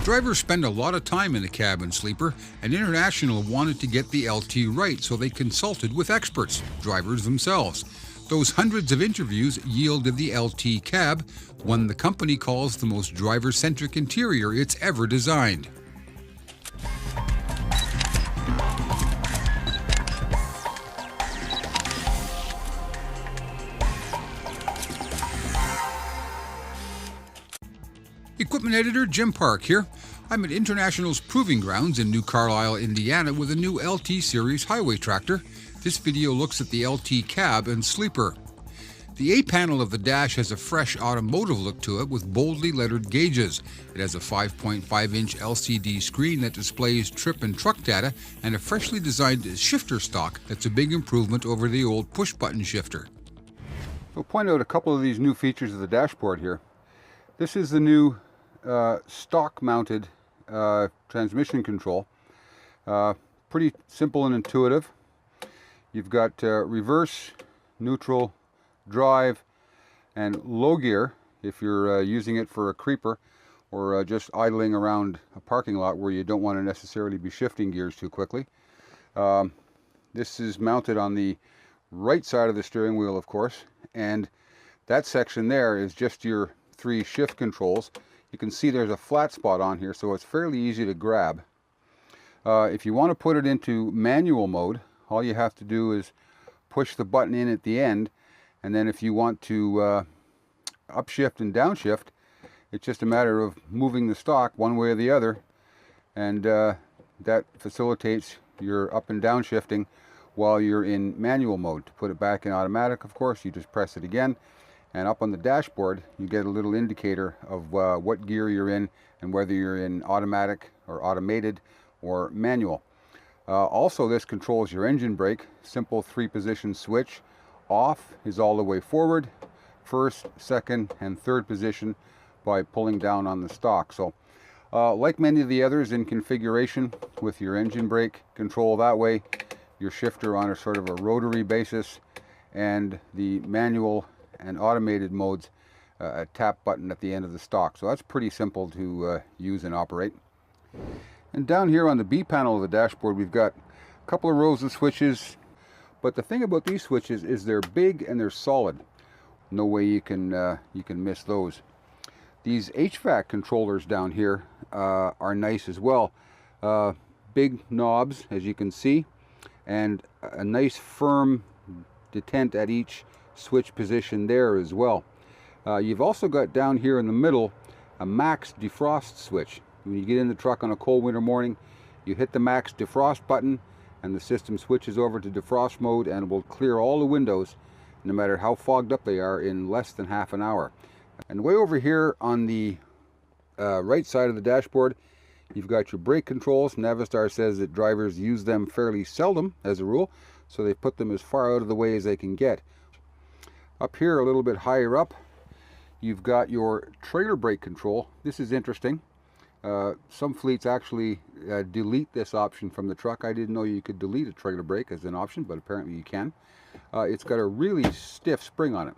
Drivers spend a lot of time in a cabin sleeper, and International wanted to get the LT right, so they consulted with experts, drivers themselves. Those hundreds of interviews yielded the LT cab, one the company calls the most driver-centric interior it's ever designed. Equipment editor Jim Park here. I'm at International's Proving Grounds in New Carlisle, Indiana with a new LT Series highway tractor. This video looks at the LT cab and sleeper. The A-panel of the dash has a fresh automotive look to it with boldly lettered gauges. It has a 5.5-inch LCD screen that displays trip and truck data and a freshly designed shifter stock that's a big improvement over the old push-button shifter. We'll point out a couple of these new features of the dashboard here. This is the new stock-mounted transmission control. Pretty simple and intuitive. You've got reverse, neutral, drive, and low gear if you're using it for a creeper or just idling around a parking lot where you don't want to necessarily be shifting gears too quickly. This is mounted on the right side of the steering wheel, of course, and that section there is just your 3 shift controls. You can see there's a flat spot on here, so it's fairly easy to grab. If you want to put it into manual mode, all you have to do is push the button in at the end, and then if you want to upshift and downshift, it's just a matter of moving the stock one way or the other, and that facilitates your up and down shifting while you're in manual mode. To put it back in automatic, of course, you just press it again, and up on the dashboard you get a little indicator of what gear you're in and whether you're in automatic or automated or manual. Also, this controls your engine brake. Simple 3-position switch. Off is all the way forward, first, second, and third position by pulling down on the stock. So like many of the others in configuration, with your engine brake control that way, your shifter on a sort of a rotary basis, and the manual and automated modes, a tap button at the end of the stock. So that's pretty simple to use and operate. And down here on the B panel of the dashboard, we've got a couple of rows of switches, but the thing about these switches is they're big and they're solid. No way you can miss those. These HVAC controllers down here are nice as well. Big knobs, as you can see, and a nice firm detent at each switch position there as well. You've also got down here in the middle a max defrost switch. When you get in the truck on a cold winter morning, you hit the max defrost button and the system switches over to defrost mode and will clear all the windows, no matter how fogged up they are, in less than half an hour. And way over here on the right side of the dashboard, you've got your brake controls. Navistar says that drivers use them fairly seldom as a rule, so they put them as far out of the way as they can get. Up here, a little bit higher up, you've got your trailer brake control. This is interesting. Some fleets actually delete this option from the truck. I didn't know you could delete a trailer brake as an option, but apparently you can. It's got a really stiff spring on it.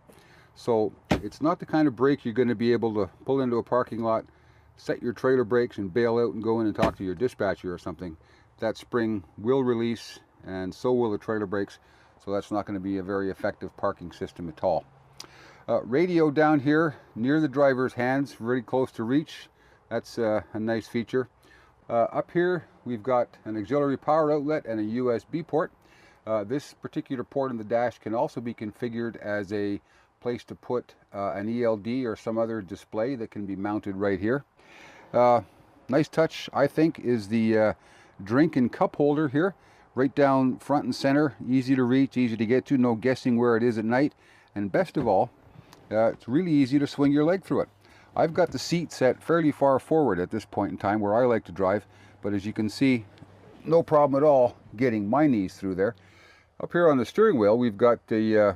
So it's not the kind of brake you're going to be able to pull into a parking lot, set your trailer brakes and bail out and go in and talk to your dispatcher or something. That spring will release, and so will the trailer brakes. So that's not going to be a very effective parking system at all. Radio down here near the driver's hands, very close to reach. That's a nice feature. Up here we've got an auxiliary power outlet and a USB port. This particular port on the dash can also be configured as a place to put an ELD or some other display that can be mounted right here. Nice touch, I think, is the drink and cup holder here. Right down front and center, easy to reach, easy to get to, no guessing where it is at night. And best of all, it's really easy to swing your leg through it. I've got the seat set fairly far forward at this point in time where I like to drive, but as you can see, no problem at all getting my knees through there. Up here on the steering wheel, we've got the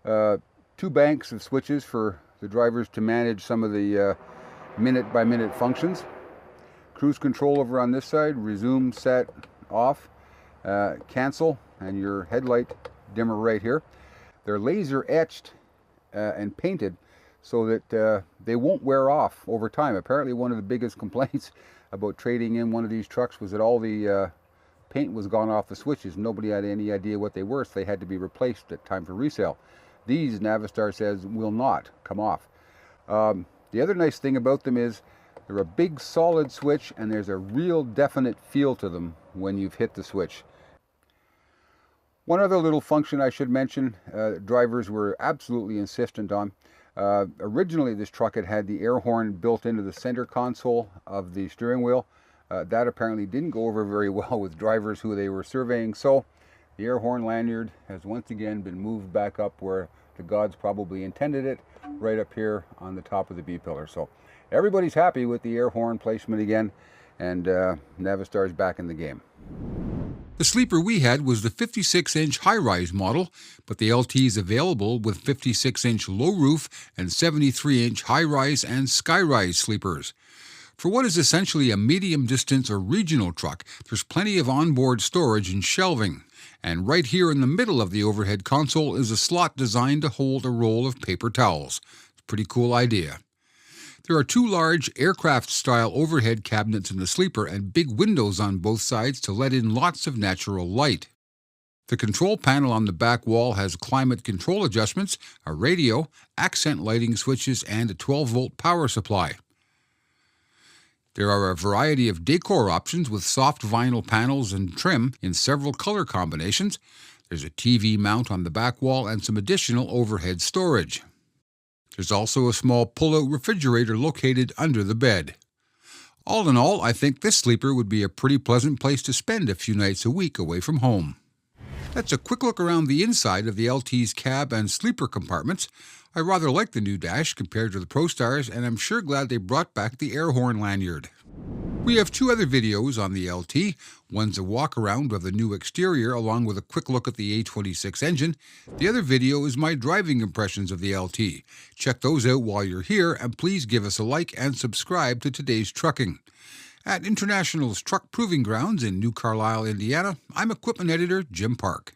2 banks of switches for the drivers to manage some of the minute-by-minute functions. Cruise control over on this side, resume, set, off, cancel, and your headlight dimmer right here. They're laser etched and painted so that they won't wear off over time. Apparently one of the biggest complaints about trading in one of these trucks was that all the paint was gone off the switches. Nobody had any idea what they were, so they had to be replaced at time for resale. These, Navistar says, will not come off. The other nice thing about them is they're a big solid switch, and there's a real definite feel to them when you've hit the switch. One other little function I should mention, drivers were absolutely insistent on. Originally this truck had the air horn built into the center console of the steering wheel. That apparently didn't go over very well with drivers who they were surveying, so the air horn lanyard has once again been moved back up where the gods probably intended it, right up here on the top of the B-pillar. So everybody's happy with the air horn placement again, and Navistar's back in the game. The sleeper we had was the 56-inch high-rise model, but the LT is available with 56-inch low roof and 73-inch high-rise and sky-rise sleepers. For what is essentially a medium-distance or regional truck, there's plenty of onboard storage and shelving. And right here in the middle of the overhead console is a slot designed to hold a roll of paper towels. It's a pretty cool idea. There are two large aircraft-style overhead cabinets in the sleeper and big windows on both sides to let in lots of natural light. The control panel on the back wall has climate control adjustments, a radio, accent lighting switches, and a 12-volt power supply. There are a variety of decor options with soft vinyl panels and trim in several color combinations. There's a TV mount on the back wall and some additional overhead storage. There's also a small pull-out refrigerator located under the bed. All in all, I think this sleeper would be a pretty pleasant place to spend a few nights a week away from home. That's a quick look around the inside of the LT's cab and sleeper compartments. I rather like the new dash compared to the ProStars, and I'm sure glad they brought back the air horn lanyard. We have two other videos on the LT. One's a walk around of the new exterior along with a quick look at the A26 engine. The other video is my driving impressions of the LT. Check those out while you're here, and please give us a like and subscribe to Today's Trucking. At International's Truck Proving Grounds in New Carlisle, Indiana, I'm Equipment Editor Jim Park.